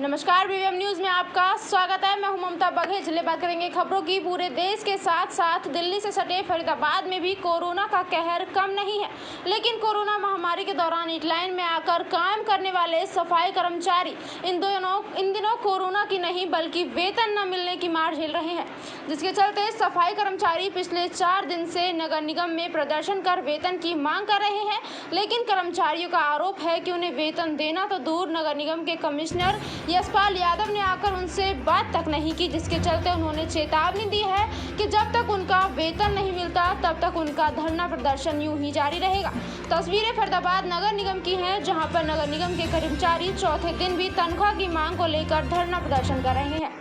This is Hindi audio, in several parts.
नमस्कार, बीवीएम न्यूज में आपका स्वागत है। मैं हूं ममता बघेल। चलिए बात करेंगे खबरों की। पूरे देश के साथ साथ दिल्ली से सटे फरीदाबाद में भी कोरोना का कहर कम नहीं है, लेकिन कोरोना महामारी के दौरान हेल्पलाइन में आकर काम करने वाले सफाई कर्मचारी इन दिनों कोरोना की नहीं बल्कि वेतन न मिलने की मार झेल रहे हैं, जिसके चलते सफाई कर्मचारी पिछले 4 दिन से नगर निगम में प्रदर्शन कर वेतन की मांग कर रहे हैं। लेकिन कर्मचारियों का आरोप है कि उन्हें वेतन देना तो दूर, नगर निगम के कमिश्नर यशपाल यादव ने आकर उनसे बात तक नहीं की, जिसके चलते उन्होंने चेतावनी दी है कि जब तक उनका वेतन नहीं मिलता तब तक उनका धरना प्रदर्शन यूं ही जारी रहेगा। तस्वीरें फरीदाबाद नगर निगम की हैं, जहां पर नगर निगम के कर्मचारी चौथे दिन भी तनख्वाह की मांग को लेकर धरना प्रदर्शन कर रहे हैं।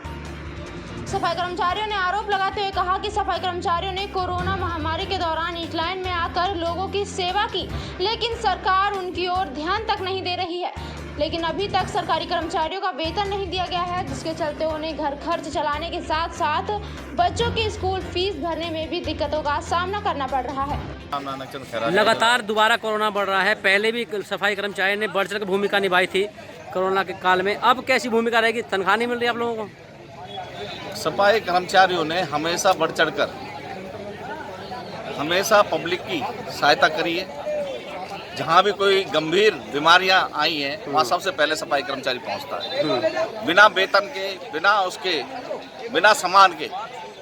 सफाई कर्मचारियों ने आरोप लगाते हुए कहा कि सफाई कर्मचारियों ने कोरोना महामारी के दौरान हेल्पलाइन में आकर लोगों की सेवा की, लेकिन सरकार उनकी ओर ध्यान तक नहीं दे रही है। लेकिन अभी तक सरकारी कर्मचारियों का वेतन नहीं दिया गया है, जिसके चलते उन्हें घर खर्च चलाने के साथ साथ बच्चों की स्कूल फीस भरने में भी दिक्कतों का सामना करना पड़ रहा है। लगातार दोबारा कोरोना बढ़ रहा है। पहले भी सफाई कर्मचारी ने बढ़ चढ़कर भूमिका निभाई थी कोरोना के काल में। अब कैसी भूमिका रहेगी? तनख्वाह नहीं मिल रही आप लोगों को? सफाई कर्मचारियों ने हमेशा बढ़ चढ़कर हमेशा पब्लिक की सहायता करी है। जहाँ भी कोई गंभीर बीमारियां आई हैं वहाँ सबसे पहले सफाई कर्मचारी पहुँचता है। बिना वेतन के, बिना सामान के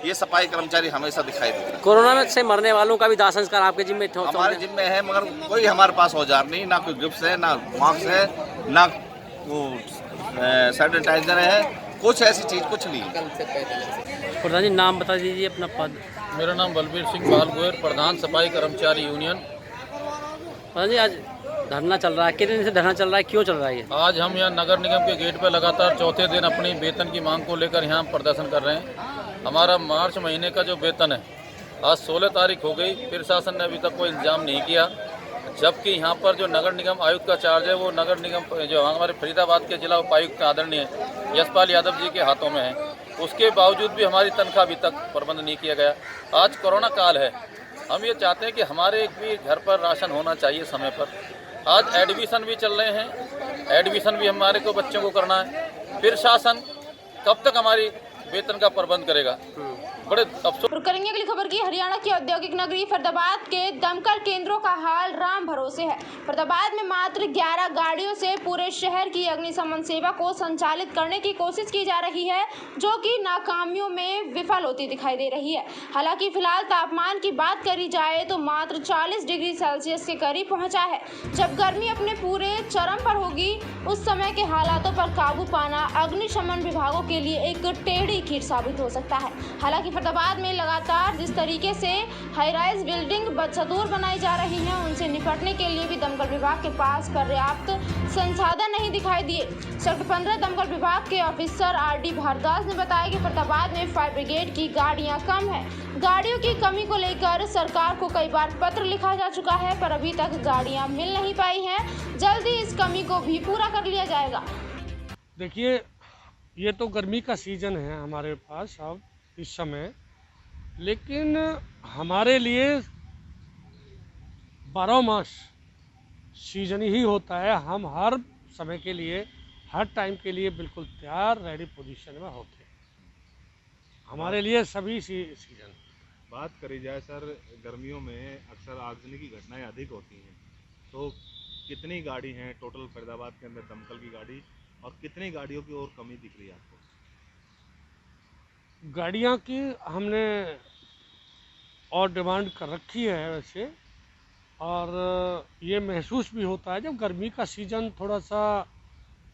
ये सफाई कर्मचारी हमेशा दिखाई देते हैं। कोरोना में से मरने वालों का भी दाह संस्कार आपके जिम्मे हमारे जिम्मे है, मगर कोई हमारे पास औजार नहीं, ना कोई गिफ्ट है, ना मास्क है, ना वो सैनिटाइजर है, कुछ ऐसी चीज कुछ नहीं है। प्रधान जी, नाम बता दीजिए, अपना पद। मेरा नाम बलबीर सिंह बालगोयर, प्रधान सफाई कर्मचारी यूनियन। प्रधान जी, आज धरना चल रहा है, कितने दिन से धरना चल रहा है, क्यों चल रहा है ये? आज हम यहाँ नगर निगम के गेट पर लगातार चौथे दिन अपनी वेतन की मांग को लेकर यहाँ प्रदर्शन कर रहे हैं। हमारा मार्च महीने का जो वेतन है आज 16 तारीख हो गई, फिर शासन ने अभी तक कोई इंतजाम नहीं किया। जबकि यहाँ पर जो नगर निगम आयुक्त का चार्ज है वो नगर निगम जो हमारे फरीदाबाद के जिला उपायुक्त आदरणीय यशपाल यादव जी के हाथों में है। उसके बावजूद भी हमारी तनख्वाह अभी तक प्रबंध नहीं किया गया। आज कोरोना काल है, हम ये चाहते हैं कि हमारे भी घर पर राशन होना चाहिए समय पर। आज एडमिशन भी चल रहे हैं, एडमिशन भी हमारे को बच्चों को करना है। फिर शासन कब तक हमारी वेतन का प्रबंध करेगा? बड़े अफसोस। करेंगे अगली खबर की। हरियाणा की औद्योगिक नगरी फरीदाबाद के दमकल केंद्रों का हाल राम भरोसे है। फरीदाबाद में मात्र 11 गाड़ियों से पूरे शहर की अग्निशमन सेवा को संचालित करने की कोशिश की जा रही है, जो कि नाकामियों में विफल होती दिखाई दे रही है। हालांकि फिलहाल तापमान की बात करी जाए तो मात्र 40 डिग्री सेल्सियस के करीब पहुंचा है। जब गर्मी अपने पूरे चरम पर होगी, उस समय के हालातों पर काबू पाना अग्निशमन विभागों के लिए एक टेढ़ी खीर साबित हो सकता है। हालांकि फरीदाबाद में लगातार जिस तरीके से हाई राइज बिल्डिंग बदसूर बनाई जा रही हैं, उनसे निपटने के लिए भी दमकल विभाग के पास पर्याप्त संसाधन नहीं दिखाई दिए। सेक्टर 15 दमकल विभाग के ऑफिसर आरडी भारद्वाज ने बताया कि फरीदाबाद में फायर ब्रिगेड की गाड़ियां कम है। गाड़ियों की कमी को लेकर सरकार को कई बार पत्र लिखा जा चुका है, पर अभी तक गाड़ियां मिल नहीं पाई हैं। जल्दी इस कमी को भी पूरा कर लिया जाएगा। देखिए, ये तो गर्मी का सीजन है हमारे पास अब इस समय, लेकिन हमारे लिए 12 मास सीजन ही होता है। हम हर समय के लिए, हर टाइम के लिए बिल्कुल तैयार, रेडी पोजीशन में होते हैं। हमारे लिए सभी सीजन। बात करी जाए सर, गर्मियों में अक्सर आगजनी की घटनाएं अधिक होती हैं, तो कितनी गाड़ी हैं टोटल फरीदाबाद के अंदर दमकल की गाड़ी, और कितनी गाड़ियों की और कमी दिख रही है आपको? गाड़ियाँ की हमने और डिमांड कर रखी है वैसे, और ये महसूस भी होता है जब गर्मी का सीज़न थोड़ा सा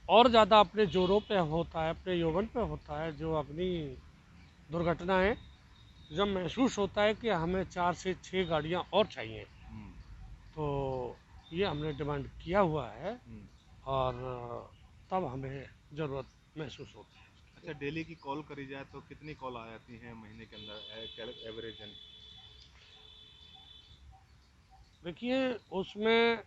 और ज़्यादा अपने जोरों पे होता है, अपने यौवन पे होता है, जो अग्नि दुर्घटनाएं, जब महसूस होता है कि हमें 4 से 6 गाड़ियाँ और चाहिए, तो ये हमने डिमांड किया हुआ है और तब हमें ज़रूरत महसूस होती है। अच्छा, डेली की कॉल करी जाए तो कितनी कॉल आ जाती हैं महीने के अंदर एवरेज? देखिए, उसमें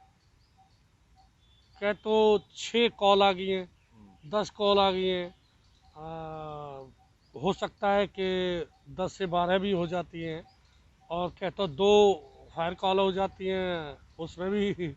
क्या तो 6 कॉल आ गई हैं, 10 कॉल आ गई हैं, हो सकता है कि 10 से 12 भी हो जाती हैं, और क्या तो 2 फायर कॉल हो जाती हैं, उसमें भी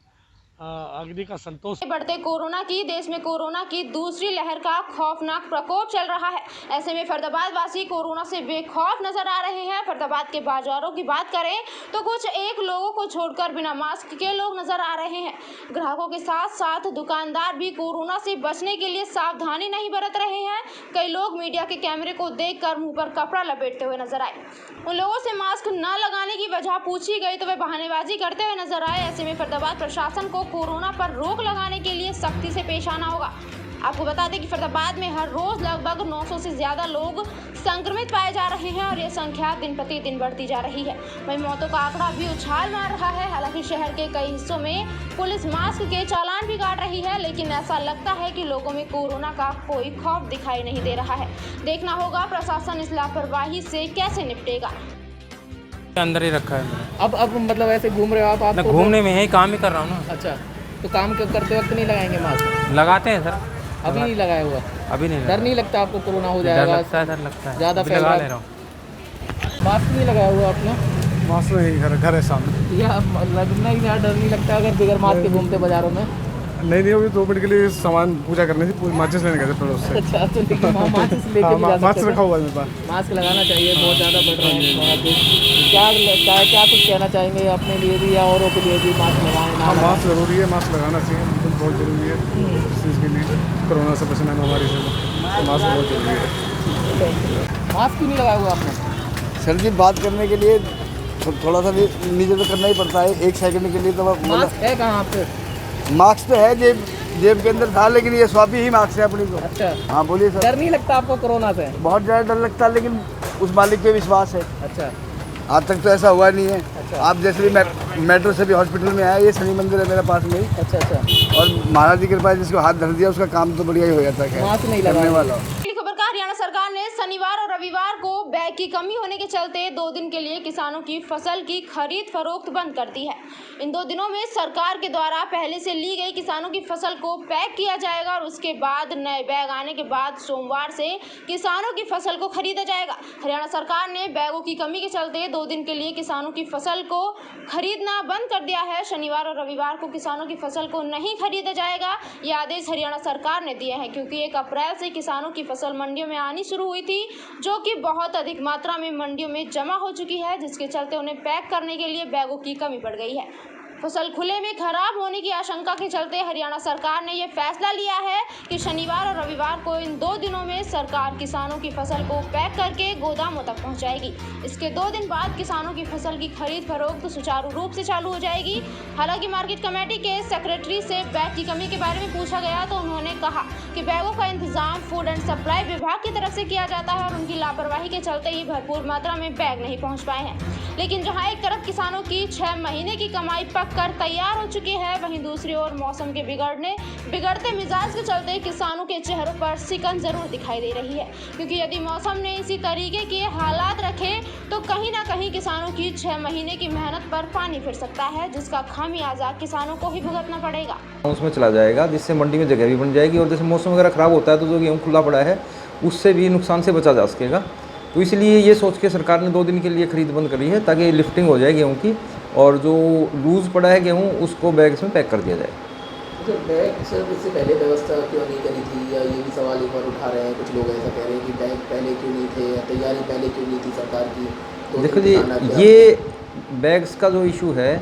अग्नि का संतोष। बढ़ते कोरोना की देश में कोरोना की दूसरी लहर का खौफनाक प्रकोप चल रहा है। ऐसे में फरीदाबाद वासी कोरोना से बेखौफ नजर आ रहे हैं। फरीदाबाद के बाजारों की बात करें तो कुछ एक लोगों को छोड़कर बिना मास्क के लोग नजर आ रहे हैं। ग्राहकों के साथ साथ दुकानदार भी कोरोना से बचने के लिए सावधानी नहीं बरत रहे हैं। कई लोग मीडिया के कैमरे को देखकर मुंह पर कपड़ा लपेटते हुए नजर आए। उन लोगों से मास्क न लगाने की वजह पूछी गई तो वे बहानेबाजी करते हुए नजर आए। ऐसे में फरीदाबाद प्रशासन को कोरोना पर रोक लगाने के लिए सख्ती से पेश आना होगा। आपको बता दें कि फरीदाबाद में हर रोज लगभग 900 से ज्यादा लोग संक्रमित पाए जा रहे हैं और ये संख्या दिन प्रतिदिन बढ़ती जा रही है। वहीं मौतों का आंकड़ा भी उछाल मार रहा है। हालांकि शहर के कई हिस्सों में पुलिस मास्क के चालान भी काट रही है, लेकिन ऐसा लगता है कि लोगों में कोरोना का कोई खौफ दिखाई नहीं दे रहा है। देखना होगा प्रशासन इस लापरवाही से कैसे निपटेगा। अंदर ही रखा है मैंने। अब मतलब ऐसे घूम रहे हो आप? मैं घूमने में यही काम ही कर रहा हूँ ना। अच्छा, तो काम करते वक्त नहीं लगाएंगे मास्क? लगाते हैं सर। अभी नहीं लगाया हुआ? अभी नहीं। डर नहीं लगता आपको कोरोना हो जाएगा? डर लगता है, डर लगता है। ज़्यादा फैल लगा ले रहा हूँ। मास्क नहीं लगाया हुआ आपने? मास्क नहीं, घर है सामने। या लगना ही डर नहीं लगता अगर बगैर मास्क के घूमते बाजारों में? नहीं, अभी 2 मिनट के लिए सामान पूजा करने थी, माचिस लेने गए थे पड़ोस से। अच्छा, तो लेकिन मास्क लेके भी जा सकते मास्क रखा हुआ है मेरे पास। मास्क लगाना चाहिए, बहुत ज़्यादा बढ़ रहा है। क्या कुछ कहना चाहेंगे अपने लिए भी या औरों के लिए भी? मास्क लगाएं। हाँ, मास्क ज़रूरी है, मास्क लगाना चाहिए, बहुत ज़रूरी है इस चीज़ के लिए। कोरोना से बचना महामारी से, तो मास्क बहुत ज़रूरी है। मास्क क्यों नहीं लगाया हुआ आपने? सर जी, बात करने के लिए थोड़ा सा भी नीचे तो करना ही पड़ता है, 1 सेकंड के लिए। तो मास्क है कहाँ आप पे? मास्क तो है, जेब के अंदर था, लेकिन ये स्वापी ही मास्क है अपनी को। अच्छा, हाँ बोलिए सर। डर नहीं लगता आपको कोरोना से? बहुत ज़्यादा डर लगता है, लेकिन उस मालिक पे विश्वास है। अच्छा, आज तक तो ऐसा हुआ नहीं है। अच्छा। आप जैसे भी मेट्रो से भी हॉस्पिटल में आए, ये शनि मंदिर है मेरे पास में ही। अच्छा अच्छा। और महाराज जी की कृपा है, जिसको हाथ धर दिया उसका काम तो बढ़िया ही हो जाता है। मास्क नहीं करने लगाने वाला। खबर का हरियाणा सरकार ने शनिवार और रविवार को बैग की कमी होने के चलते 2 दिन के लिए किसानों की फसल की खरीद फरोख्त बंद कर दी है। इन 2 दिनों में सरकार के द्वारा पहले से ली गई किसानों की फसल को पैक किया जाएगा और उसके बाद नए बैग आने के बाद सोमवार से किसानों की फसल को खरीदा जाएगा। हरियाणा सरकार ने बैगों की कमी के चलते 2 दिन के लिए किसानों की फसल को खरीदना बंद कर दिया है। शनिवार और रविवार को किसानों की फसल को नहीं खरीदा जाएगा। ये आदेश हरियाणा सरकार ने दिए हैं क्योंकि 1 अप्रैल से किसानों की फसल मंडियों में आनी शुरू हुई थी, जो कि बहुत अधिक मात्रा में मंडियों में जमा हो चुकी है, जिसके चलते उन्हें पैक करने के लिए बैगों की कमी पड़ गई है। फसल खुले में खराब होने की आशंका के चलते हरियाणा सरकार ने यह फैसला लिया है कि शनिवार और रविवार को इन 2 दिनों में सरकार किसानों की फसल को पैक करके गोदामों तक पहुंचाएगी। इसके 2 दिन बाद किसानों की फसल की खरीद फरोख्त सुचारू रूप से चालू हो जाएगी। हालांकि मार्केट कमेटी के सेक्रेटरी से बैग की कमी के बारे में पूछा गया तो उन्होंने कहा कि बैगों का इंतजाम फूड एंड सप्लाई विभाग की तरफ से किया जाता है और उनकी लापरवाही के चलते ही भरपूर मात्रा में बैग नहीं पहुँच पाए हैं। लेकिन जहाँ एक तरफ किसानों की 6 महीने की कमाई कर तैयार हो चुकी है, वहीं दूसरी ओर मौसम के बिगड़ते मिजाज के चलते किसानों के चेहरों पर सिकन जरूर दिखाई दे रही है, क्योंकि यदि मौसम ने इसी तरीके के हालात रखे तो कहीं ना कहीं किसानों की 6 महीने की मेहनत पर पानी फिर सकता है, जिसका खामियाजा किसानों को ही भुगतना पड़ेगा। उसमें चला जाएगा, जिससे मंडी में जगह भी बन जाएगी और जैसे मौसम वगैरह खराब होता है तो जो गेहूँ खुला पड़ा है उससे भी नुकसान से बचा जा सकेगा। तो इसलिए ये सोच के सरकार ने 2 दिन के लिए खरीद बंद करी है ताकि लिफ्टिंग हो जाए गेहूँ की और जो लूज़ पड़ा है गेहूँ उसको बैग्स में पैक कर दिया जाए। तो बैग सर इससे पहले व्यवस्था क्यों नहीं करी थी, या ये भी सवाल एक बार उठा रहे हैं कुछ लोग, ऐसा कह रहे हैं कि बैग पहले क्यों नहीं थे या तैयारी पहले क्यों नहीं थी सरकार की? तो देखो जी, ये बैग्स का जो इशू है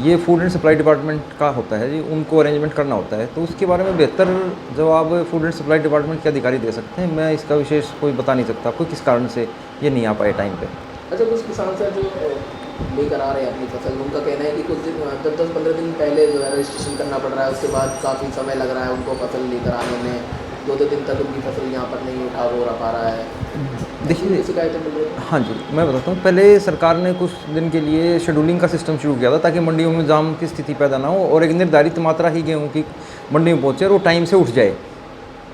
ये फूड एंड सप्लाई डिपार्टमेंट का होता है जी, उनको अरेंजमेंट करना होता है, तो उसके बारे में बेहतर जवाब फूड एंड सप्लाई डिपार्टमेंट के अधिकारी दे सकते हैं। मैं इसका विशेष कोई बता नहीं सकता आपको किस कारण से ये नहीं आ पाए टाइम पे। अच्छा, कुछ किसान सर जो लेकर आ रहे हैं अपनी फसल, उनका कहना है कि कुछ दिन 10-15 दिन पहले जो है रजिस्ट्रेशन करना पड़ रहा है, उसके बाद काफ़ी समय लग रहा है उनको फसल लेकर आने में, 2-2 दिन तक उनकी फसल यहाँ पर नहीं उठा पा रहा है। देखिए शिकायतें मिल रही है। हाँ जी, मैं बताता हूँ। पहले सरकार ने कुछ दिन के लिए शेड्यूलिंग का सिस्टम शुरू किया था ताकि मंडियों में जाम की स्थिति पैदा ना हो और एक निर्धारित मात्रा ही गेहूँ की मंडी में पहुँचे और वो टाइम से उठ जाए।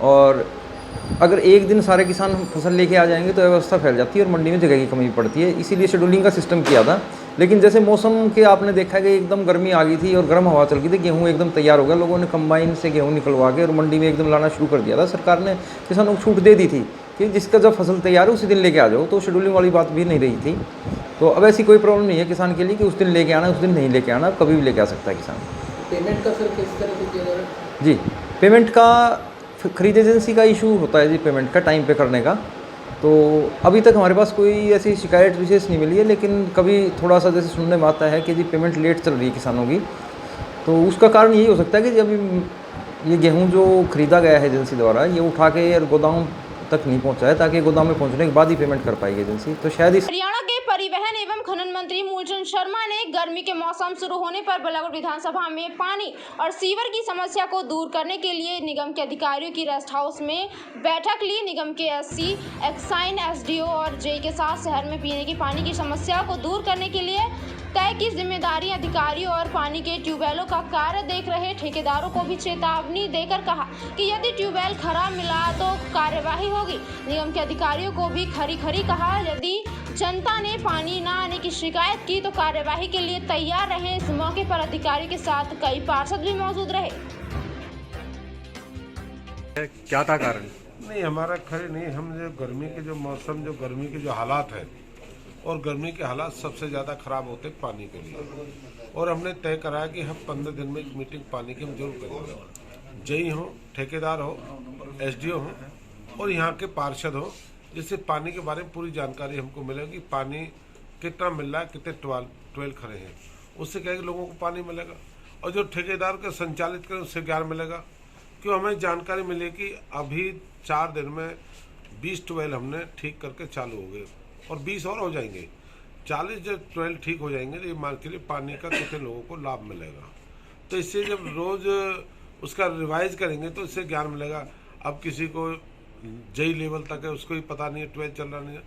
और अगर एक दिन सारे किसान फसल लेके आ जाएंगे तो व्यवस्था फैल जाती है और मंडी में जगह की कमी पड़ती है, इसीलिए शेड्यूलिंग का सिस्टम किया था। लेकिन जैसे मौसम के आपने देखा कि एकदम गर्मी आ गई थी और गर्म हवा चल गई थी, गेहूँ एकदम तैयार हो गया, लोगों ने कंबाइन से गेहूँ निकलवा के और मंडी में एकदम लाना शुरू कर दिया था। सरकार ने किसानों को छूट दे दी थी कि जिसका जब फसल तैयार है उसी दिन लेके आ जाओ, तो शेड्यूलिंग वाली बात भी नहीं रही थी। तो अब ऐसी कोई प्रॉब्लम नहीं है किसान के लिए कि उस दिन लेके आना, उस दिन नहीं लेके आना, कभी भी लेके आ सकता है किसान। पेमेंट का सर किस तरह से किया जा रहा है? जी, पेमेंट का खरीद एजेंसी का इशू होता है जी, पेमेंट का टाइम पे करने का। तो अभी तक हमारे पास कोई ऐसी शिकायत विशेष नहीं मिली है, लेकिन कभी थोड़ा सा जैसे सुनने में आता है कि जी पेमेंट लेट चल रही है किसानों की, तो उसका कारण यही हो सकता है कि जब ये गेहूं जो खरीदा गया है एजेंसी द्वारा, ये उठा के गोदाम तक नहीं पहुंचा है, ताकि गोदाम में पहुंचने के बाद ही पेमेंट कर पाएगी एजेंसी। तो शायद इस हरियाणा के परिवहन एवं खनन मंत्री मूलचंद शर्मा ने गर्मी के मौसम शुरू होने पर बलागढ़ विधानसभा में पानी और सीवर की समस्या को दूर करने के लिए निगम के अधिकारियों की रेस्ट हाउस में बैठक ली। निगम के एससी, एक्साइन, एसडीओ और जेई के साथ शहर में पीने की पानी की समस्या को दूर करने के लिए तय की जिम्मेदारी अधिकारियों और पानी के ट्यूबवेलों का कार्य देख रहे ठेकेदारों को भी चेतावनी देकर कहा कि यदि ट्यूबवेल खराब मिला तो कार्यवाही होगी। निगम के अधिकारियों को भी खरी कहा, यदि जनता ने पानी न आने की शिकायत की तो कार्यवाही के लिए तैयार रहे। इस मौके पर अधिकारियों के साथ कई पार्षद भी मौजूद रहे। क्या था कारण? नहीं, हमारा खरे नहीं, हम जो गर्मी के जो मौसम, जो गर्मी के जो हालात है, और गर्मी के हालात सबसे ज़्यादा ख़राब होते हैं पानी के लिए, और हमने तय कराया कि हम 15 दिन में एक मीटिंग पानी की हम जरूर करेंगे। जेई हो, ठेकेदार हो, एसडीओ हो और यहाँ के पार्षद हो, जिससे पानी के बारे में पूरी जानकारी हमको मिलेगी। पानी कितना मिल रहा है, कितने ट्वेल खड़े हैं, उससे क्या है कि लोगों को पानी मिलेगा, और जो ठेकेदार के संचालित करें उससे ज्ञान मिलेगा। क्यों हमें जानकारी मिले कि अभी 4 दिन में 20 ट्वेल हमने ठीक करके चालू हो गए, और 20 और हो जाएंगे। 40 जब ट्वेल ठीक हो जाएंगे तो ये मान के लिए पानी का कितने लोगों को लाभ मिलेगा। तो इससे जब रोज़ उसका रिवाइज करेंगे तो इससे ज्ञान मिलेगा। अब किसी को जेई लेवल तक है, उसको ही पता नहीं है, ट्वेल चल रहा नहीं है।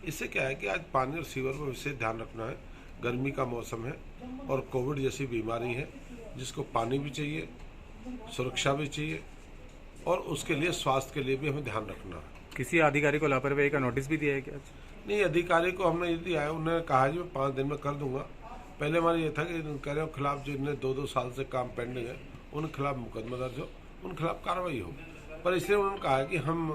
इससे क्या है कि आज पानी और सीवर में विशेष ध्यान रखना है। गर्मी का मौसम है और कोविड जैसी बीमारी है, जिसको पानी भी चाहिए, सुरक्षा भी चाहिए, और उसके लिए स्वास्थ्य के लिए भी हमें ध्यान रखना है। किसी अधिकारी को लापरवाही का नोटिस भी दिया है क्या? नहीं, अधिकारी को हमने ये दिया है, उन्होंने कहा जी मैं 5 दिन में कर दूंगा। पहले हमारा ये था कि कह रहे खिलाफ जो इन्हें 2-2 साल से काम पेंडिंग है, उन खिलाफ मुकदमा दर्ज हो, उन खिलाफ कार्रवाई हो। पर इसलिए उन्होंने कहा है कि हम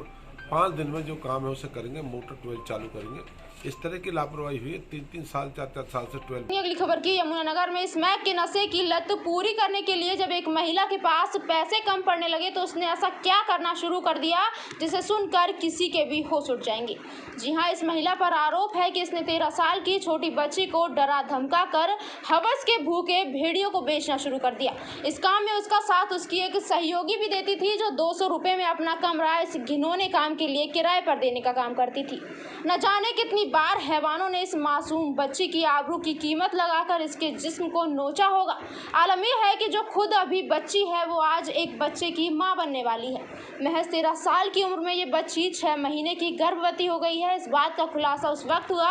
5 दिन में जो काम है उसे करेंगे, मोटर ट्वेल चालू करेंगे। इस तरह की लापरवाही हुई है 3-3 साल 4-4 साल से ट्वेल। अगली खबर की यमुनानगर में स्मैक के नशे की लत पूरी करने के लिए जब एक महिला के पास पैसे कम पड़ने लगे तो उसने ऐसा क्या करना शुरू कर दिया जिसे सुनकर किसी के भी होश उड़ जाएंगे। जी हाँ, इस महिला पर आरोप है कि इसने 13 साल की छोटी बच्ची को डरा धमका कर हवस के भूखे भेड़ियों को बेचना शुरू कर दिया। इस काम में उसका साथ उसकी एक सहयोगी भी देती थी, जो 200 रुपये में अपना कमरा इस घिनौने काम के लिए किराए पर देने का काम करती थी। न जाने कितनी बार हैवानों ने इस मासूम बच्ची की आबरू की कीमत लगाकर इसके जिस्म को नोचा होगा। आलम यह है कि जो खुद अभी बच्ची है वो आज एक बच्चे की मां बनने वाली है। महज 13 साल की उम्र में ये बच्ची 6 महीने की गर्भवती हो गई है। इस बात का खुलासा उस वक्त हुआ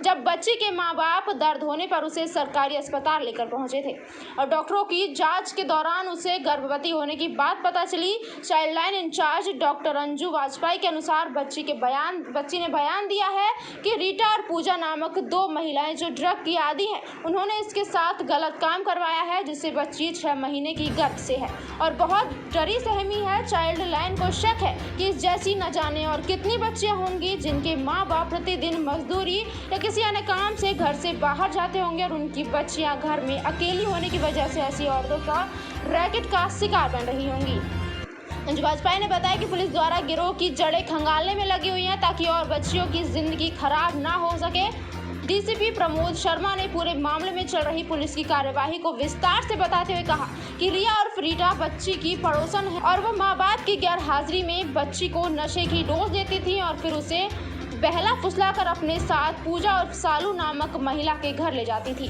जब बच्ची के माँ बाप दर्द होने पर उसे सरकारी अस्पताल लेकर पहुंचे थे और डॉक्टरों की जांच के दौरान उसे गर्भवती होने की बात पता चली। Child line incharge doctor Anju Vajpayee के अनुसार बच्ची ने बयान दिया है कि रीटा और पूजा नामक 2 महिलाएं जो ड्रग की आदी हैं, उन्होंने इसके साथ गलत काम करवाया है, जिससे बच्ची 6 महीने की गर्भ से है और बहुत डरी सहमी है। चाइल्ड लाइन को शक है कि इस जैसी न जाने और कितनी बच्चियां होंगी जिनके माँ बाप प्रतिदिन मजदूरी या किसी अन्य काम से घर से बाहर जाते होंगे और उनकी बच्चियां घर में अकेली होने की वजह से ऐसी औरतों का रैकेट का शिकार बन रही होंगी। अंजू वाजपेयी ने बताया कि पुलिस द्वारा गिरोह की जड़ें खंगालने में लगी हुई हैं ताकि और बच्चियों की जिंदगी खराब ना हो सके। डीसीपी प्रमोद शर्मा ने पूरे मामले में चल रही पुलिस की कार्यवाही को विस्तार से बताते हुए कहा कि रिया और फ्रीटा बच्ची की पड़ोसन है और वो माँ बाप की गैर हाजिरी में बच्ची को नशे की डोज देती थी और फिर उसे बहला फुसला कर अपने साथ पूजा और सालू नामक महिला के घर ले जाती थी।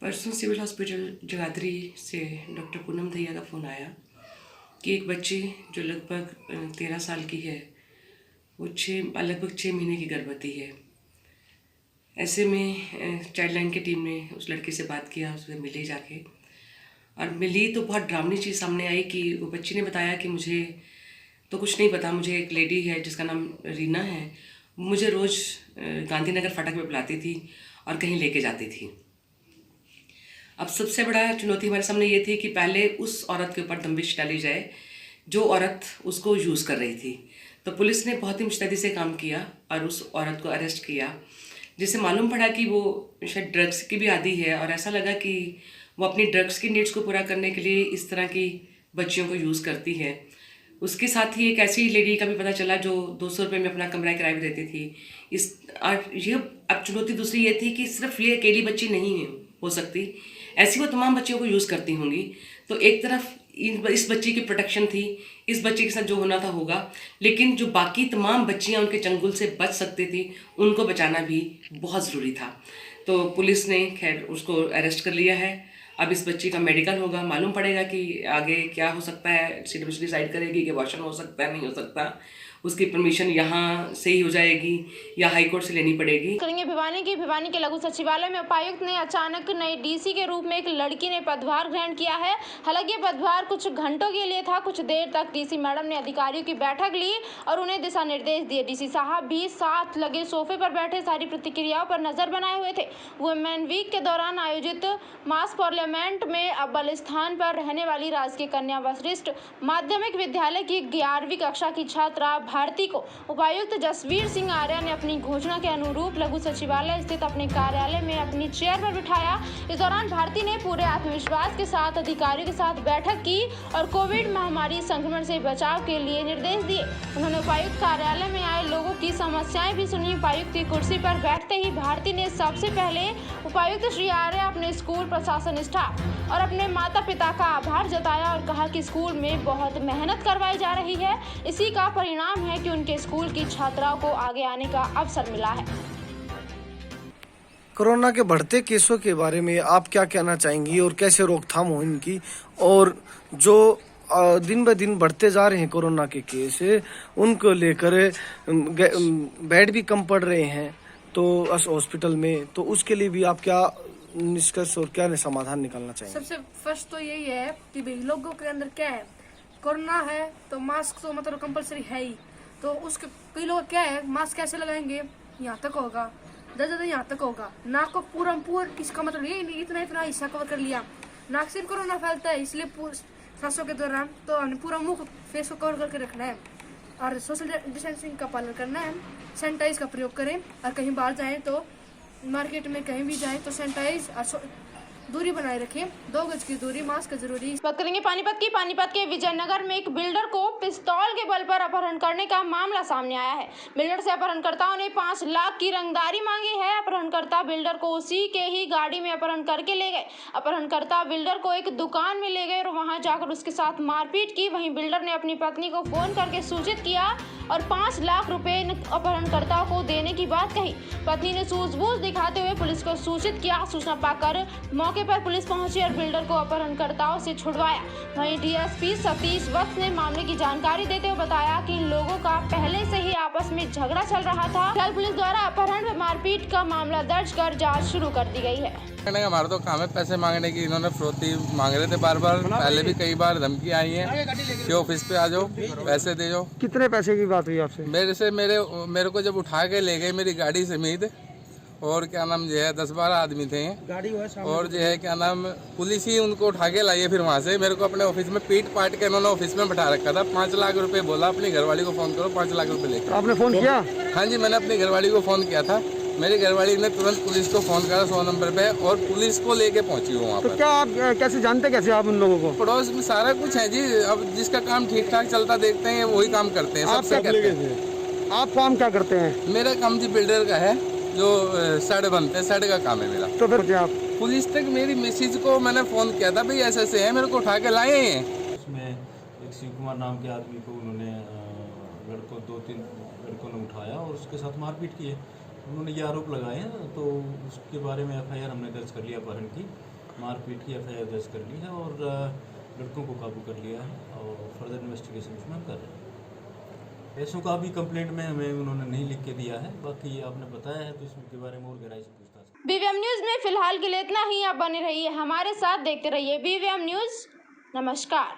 परसों सिविल हॉस्पिटल जगाधरी से डॉक्टर पूनम दहिया का फ़ोन आया कि एक बच्ची जो लगभग 13 साल की है, वो लगभग 6 महीने की गर्भवती है। ऐसे में चाइल्ड लाइन की टीम ने उस लड़की से बात किया, उससे मिली जाके, और मिली तो बहुत ड्रामनी चीज़ सामने आई कि वो बच्ची ने बताया कि मुझे तो कुछ नहीं पता, मुझे एक लेडी है जिसका नाम रीना है, मुझे रोज़ गांधीनगर फाटक पे बुलाती थी और कहीं लेके जाती थी। अब सबसे बड़ा चुनौती हमारे सामने ये थी कि पहले उस औरत के ऊपर दबिश डाली जाए जो औरत उसको यूज़ कर रही थी। तो पुलिस ने बहुत ही मुस्तैदी से काम किया और उस औरत को अरेस्ट किया, जिससे मालूम पड़ा कि वो शायद ड्रग्स की भी आदी है और ऐसा लगा कि वो अपनी ड्रग्स की नीड्स को पूरा करने के लिए इस तरह की बच्चियों को यूज़ करती है। उसके साथ ही एक ऐसी लेडी का भी पता चला जो 200 रुपये में अपना कमरा किराए पे देती थी। ये अब चुनौती दूसरी ये थी कि सिर्फ ये अकेली बच्ची नहीं हो सकती, ऐसी वो तमाम बच्चियों को यूज़ करती होंगी। तो एक तरफ इस बच्ची की प्रोटेक्शन थी, इस बच्चे के साथ जो होना था होगा, लेकिन जो बाकी तमाम बच्चियां उनके चंगुल से बच सकती थी उनको बचाना भी बहुत ज़रूरी था। तो पुलिस ने खैर उसको अरेस्ट कर लिया है। अब इस बच्ची का मेडिकल होगा, मालूम पड़ेगा कि आगे क्या हो सकता है। CWC डिसाइड करेगी कि अबॉर्शन हो सकता है नहीं हो सकता, उसकी परमिशन यहाँ से ही हो जाएगी या हाई कोर्ट से लेनी पड़ेगी। करेंगे भिवानी के लघु सचिवालय में उपायुक्त ने अचानक नई DC के रूप में एक लड़की ने पदभार ग्रहण किया है। हालांकि पदभार कुछ घंटों के लिए था। कुछ देर तक DC मैडम ने अधिकारियों की बैठक ली और उन्हें दिशा निर्देश दिए। DC साहब भी साथ लगे सोफे पर बैठे सारी प्रतिक्रियाओं पर नजर बनाए हुए थे। वुमेन वीक के दौरान आयोजित मास पार्लियामेंट में अव्वल स्थान पर रहने वाली राजकीय कन्या वरिष्ठ माध्यमिक विद्यालय की 11वीं कक्षा की छात्रा भारती को उपायुक्त जसवीर सिंह आर्य ने अपनी घोषणा के अनुरूप लघु सचिवालय स्थित अपने कार्यालय में अपनी चेयर पर बिठाया। इस दौरान भारती ने पूरे आत्मविश्वास के साथ अधिकारियों के साथ बैठक की और कोविड महामारी संक्रमण से बचाव के लिए निर्देश दिए। उन्होंने उपायुक्त कार्यालय में आए लोगों की समस्याएं भी सुनी। उपायुक्त की कुर्सी पर बैठते ही भारती ने सबसे पहले उपायुक्त श्री आर्य, अपने स्कूल प्रशासन स्टाफ और अपने माता पिता का आभार जताया और कहा कि स्कूल में बहुत मेहनत करवाई जा रही है। इसी का परिणाम है कि उनके स्कूल की छात्राओं को आगे आने का अवसर मिला है। कोरोना के बढ़ते केसों के बारे में आप क्या कहना चाहेंगी और कैसे रोकथाम हो इनकी, और जो दिन ब दिन बढ़ते जा रहे हैं कोरोना के केस, उनको लेकर बेड भी कम पड़ रहे हैं तो हॉस्पिटल में, तो उसके लिए भी आप क्या निष्कर्ष और क्या समाधान निकालना चाहेंगे? सबसे फर्स्ट तो यही है कि भाई लोगों के अंदर क्या है, कोरोना है तो मास्क तो मतलब कंपलसरी है ही। तो उसके कई लोग क्या है, मास्क कैसे लगाएंगे, यहाँ तक होगा, ज़्यादा यहाँ तक होगा, नाक को पूरा इसका मतलब ये नहीं इतना हिस्सा कवर कर लिया। नाक से कोरोना फैलता है, इसलिए सांसों के दौरान तो हमने पूरा मुंह फेस को कवर करके रखना है और सोशल डिस्टेंसिंग का पालन करना है। सैनिटाइज का प्रयोग करें और कहीं बाहर जाएं तो मार्केट में कहीं भी जाएं तो सैनिटाइज और दूरी बनाए रखें, 2 गज की दूरी, मास्क जरूरी। बात करेंगे पानीपत की। पानीपत के विजयनगर में एक बिल्डर को पिस्तौल के बल पर अपहरण करने का मामला सामने आया है। बिल्डर से अपहरणकर्ताओं ने 5 लाख की रंगदारी मांगी है। अपहरणकर्ता बिल्डर को उसी के ही गाड़ी में अपहरण करके ले गए। अपहरणकर्ता बिल्डर को एक दुकान में ले गए और वहां जाकर उसके साथ मारपीट की। वहीं बिल्डर ने अपनी पत्नी को फोन करके सूचित किया और 5 लाख रुपए अपहरणकर्ता को देने की बात कही। पत्नी ने सूझबूझ दिखाते हुए पुलिस को सूचित किया। सूचना पाकर मौके पर पुलिस पहुंची और बिल्डर को अपहरणकर्ताओं से छुड़वाया। वहीं DSP सतीश वत्स ने मामले की जानकारी देते हुए बताया कि इन लोगों का पहले से ही आपस में झगड़ा चल रहा था। फिलहाल पुलिस द्वारा अपहरण व मारपीट का मामला दर्ज कर जांच शुरू कर दी गई है। हमारा तो काम है पैसे मांगने की, इन्होंने फिरौती मांग रहे थे बार बार, पहले भी कई बार धमकी आई है कि ऑफिस पे आ जाओ, पैसे दे जाओ। कितने पैसे की बात हुई आपसे? मेरे को जब उठा के ले गए मेरी गाड़ी समेत, और क्या नाम जो है 10-12 आदमी थे गाड़ी और जो है क्या नाम पुलिस ही उनको उठा के लाई है। फिर वहाँ से मेरे को अपने ऑफिस में पीट पाट के इन्होंने ऑफिस में बैठा रखा था। 5 लाख रुपए बोला, अपनी घरवाली को फोन करो 5 लाख रुपए लेकर। आपने फोन किया? हाँ जी, मैंने अपनी घरवाली को फोन किया था। मेरी घरवाली ने तुरंत पुलिस को फोन करा 100 नंबर पे और पुलिस को लेके पहुंची हूँ वहाँ पर। तो क्या आप कैसे जानते कैसे आप उन लोगों को? पड़ोस में सारा कुछ है जी, अब जिसका काम ठीक ठाक चलता देखते हैं वही काम करते हैं। सबसे कहते हैं। आप काम क्या करते हैं? मेरा काम जी बिल्डर का है, जो सड़ बनते हैं, सड़ का काम है मेरा। तो फिर क्या आप पुलिस तक मेरी मिसेज को मैंने फोन किया था, भाई ऐसे है, मेरे को उठा के लाए हैं। उसमें एक शिव कुमार नाम के आदमी को उन्होंने 2-3 लड़कों ने उठाया और उसके साथ मारपीट की है। उन्होंने ये आरोप लगाए हैं, तो उसके बारे में FIR हमने दर्ज कर लिया, अपहरण की मारपीट की FIR दर्ज कर ली है और लड़कों को काबू कर लिया है और फर्दर इन्वेस्टिगेशन उसमें हम कर रहे हैं। पैसों का भी कंप्लेंट में हमें उन्होंने नहीं लिख के दिया है, बाकी आपने बताया है तो इसके बारे में और गहराई से पूछताछ। BVM न्यूज में फिलहाल के लिए इतना ही। आप बने रहिए हमारे साथ, देखते रहिए BVM न्यूज। नमस्कार।